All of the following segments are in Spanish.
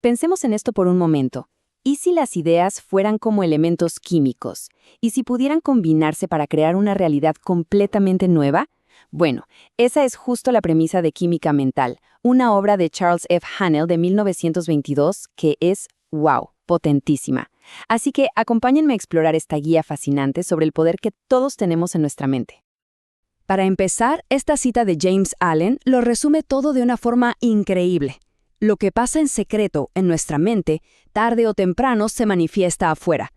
Pensemos en esto por un momento. ¿Y si las ideas fueran como elementos químicos? ¿Y si pudieran combinarse para crear una realidad completamente nueva? Bueno, esa es justo la premisa de Química Mental, una obra de Charles F. Hannell de 1922 que es, wow, potentísima. Así que acompáñenme a explorar esta guía fascinante sobre el poder que todos tenemos en nuestra mente. Para empezar, esta cita de James Allen lo resume todo de una forma increíble. Lo que pasa en secreto en nuestra mente, tarde o temprano se manifiesta afuera.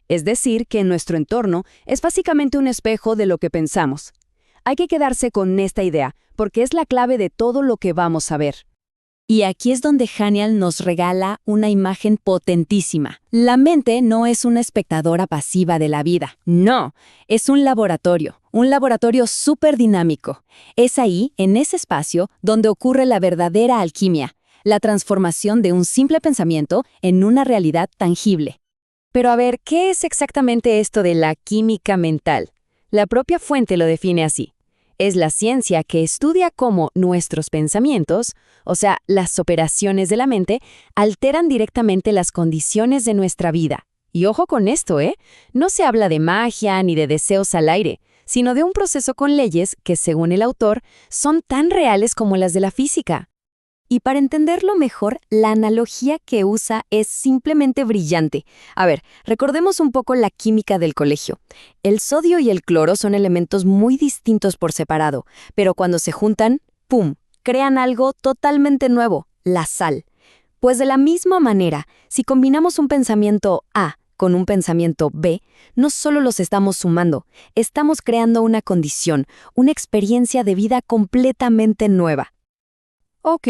Es decir, que en nuestro entorno es básicamente un espejo de lo que pensamos. Hay que quedarse con esta idea, porque es la clave de todo lo que vamos a ver. Y aquí es donde Hannell nos regala una imagen potentísima. La mente no es una espectadora pasiva de la vida. No, es un laboratorio súper dinámico. Es ahí, en ese espacio, donde ocurre la verdadera alquimia, la transformación de un simple pensamiento en una realidad tangible. Pero a ver, ¿qué es exactamente esto de la química mental? La propia fuente lo define así. Es la ciencia que estudia cómo nuestros pensamientos, o sea, las operaciones de la mente, alteran directamente las condiciones de nuestra vida. Y ojo con esto, no se habla de magia ni de deseos al aire, sino de un proceso con leyes que, según el autor, son tan reales como las de la física. Y para entenderlo mejor, la analogía que usa es simplemente brillante. A ver, recordemos un poco la química del colegio. El sodio y el cloro son elementos muy distintos por separado, pero cuando se juntan, ¡pum!, crean algo totalmente nuevo, la sal. Pues de la misma manera, si combinamos un pensamiento A con un pensamiento B, no solo los estamos sumando, estamos creando una condición, una experiencia de vida completamente nueva. Ok,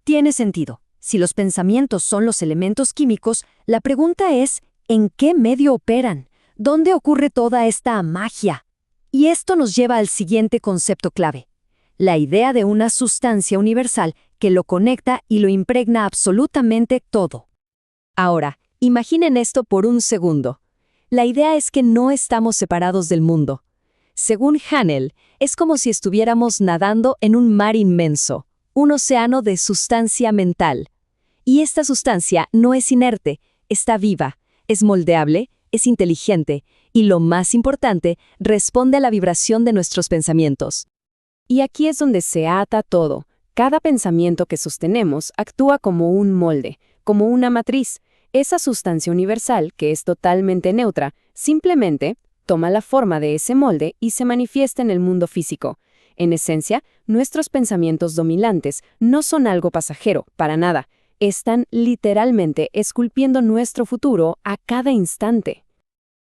tiene sentido. Si los pensamientos son los elementos químicos, la pregunta es, ¿en qué medio operan? ¿Dónde ocurre toda esta magia? Y esto nos lleva al siguiente concepto clave, la idea de una sustancia universal que lo conecta y lo impregna absolutamente todo. Ahora, imaginen esto por un segundo. La idea es que no estamos separados del mundo. Según Hannell, es como si estuviéramos nadando en un mar inmenso, un océano de sustancia mental. Y esta sustancia no es inerte, está viva, es moldeable, es inteligente y, lo más importante, responde a la vibración de nuestros pensamientos. Y aquí es donde se ata todo. Cada pensamiento que sostenemos actúa como un molde, como una matriz. Esa sustancia universal, que es totalmente neutra, simplemente toma la forma de ese molde y se manifiesta en el mundo físico. En esencia, nuestros pensamientos dominantes no son algo pasajero, para nada. Están literalmente esculpiendo nuestro futuro a cada instante.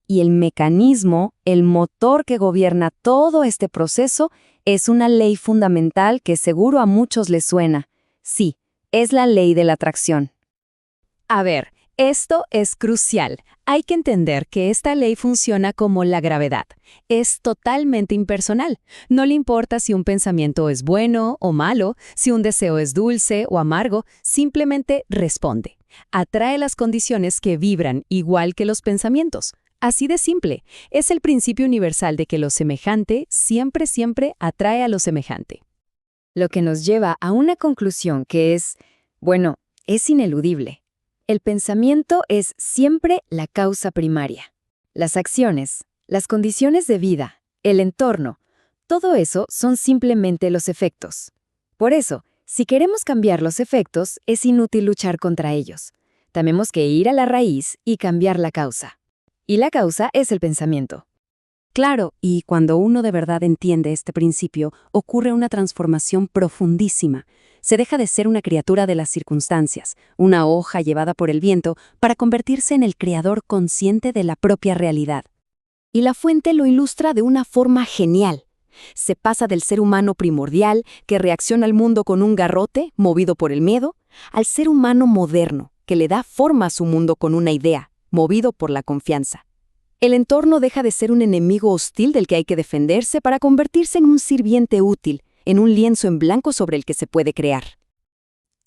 Y el mecanismo, el motor que gobierna todo este proceso, es una ley fundamental que seguro a muchos les suena. Sí, es la ley de la atracción. A ver, esto es crucial. Hay que entender que esta ley funciona como la gravedad. Es totalmente impersonal. No le importa si un pensamiento es bueno o malo, si un deseo es dulce o amargo, simplemente responde. Atrae las condiciones que vibran igual que los pensamientos. Así de simple. Es el principio universal de que lo semejante siempre atrae a lo semejante. Lo que nos lleva a una conclusión que es, es ineludible. El pensamiento es siempre la causa primaria. Las acciones, las condiciones de vida, el entorno, todo eso son simplemente los efectos. Por eso, si queremos cambiar los efectos, es inútil luchar contra ellos. Tenemos que ir a la raíz y cambiar la causa. Y la causa es el pensamiento. Claro, y cuando uno de verdad entiende este principio, ocurre una transformación profundísima. Se deja de ser una criatura de las circunstancias, una hoja llevada por el viento, para convertirse en el creador consciente de la propia realidad. Y la fuente lo ilustra de una forma genial. Se pasa del ser humano primordial, que reacciona al mundo con un garrote, movido por el miedo, al ser humano moderno, que le da forma a su mundo con una idea, movido por la confianza. El entorno deja de ser un enemigo hostil del que hay que defenderse para convertirse en un sirviente útil, en un lienzo en blanco sobre el que se puede crear.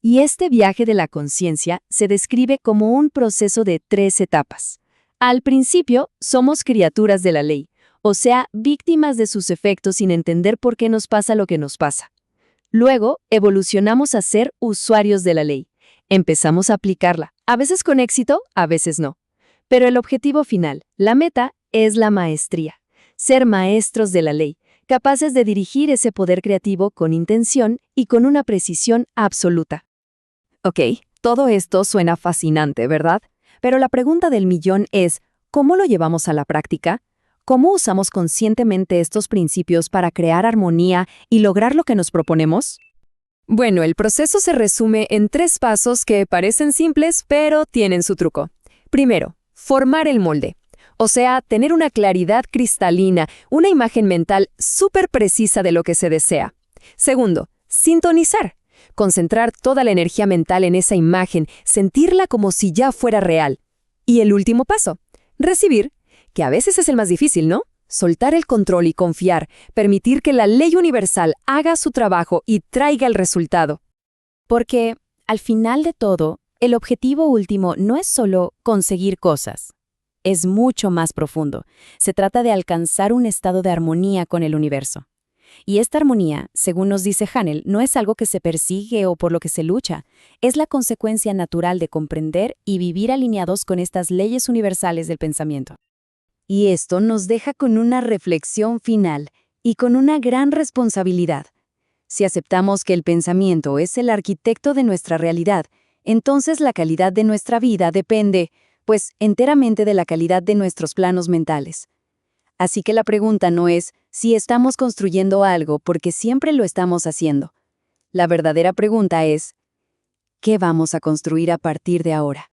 Y este viaje de la conciencia se describe como un proceso de 3 etapas. Al principio, somos criaturas de la ley, o sea, víctimas de sus efectos sin entender por qué nos pasa lo que nos pasa. Luego, evolucionamos a ser usuarios de la ley, Empezamos a aplicarla, a veces con éxito, a veces no. Pero el objetivo final, la meta, es la maestría. Ser maestros de la ley, capaces de dirigir ese poder creativo con intención y con una precisión absoluta. Ok, todo esto suena fascinante, ¿verdad? Pero la pregunta del millón es, ¿cómo lo llevamos a la práctica? ¿Cómo usamos conscientemente estos principios para crear armonía y lograr lo que nos proponemos? Bueno, el proceso se resume en 3 pasos que parecen simples, pero tienen su truco. Primero, formar el molde. O sea, tener una claridad cristalina, una imagen mental súper precisa de lo que se desea. Segundo, sintonizar. Concentrar toda la energía mental en esa imagen, sentirla como si ya fuera real. Y el último paso, recibir, que a veces es el más difícil, ¿no? Soltar el control y confiar, permitir que la ley universal haga su trabajo y traiga el resultado. Porque, al final de todo, el objetivo último no es solo conseguir cosas. Es mucho más profundo. Se trata de alcanzar un estado de armonía con el universo. Y esta armonía, según nos dice Hanel, no es algo que se persigue o por lo que se lucha. Es la consecuencia natural de comprender y vivir alineados con estas leyes universales del pensamiento. Y esto nos deja con una reflexión final y con una gran responsabilidad. Si aceptamos que el pensamiento es el arquitecto de nuestra realidad, entonces la calidad de nuestra vida depende, pues, enteramente de la calidad de nuestros planos mentales. Así que la pregunta no es si estamos construyendo algo porque siempre lo estamos haciendo. La verdadera pregunta es, ¿qué vamos a construir a partir de ahora?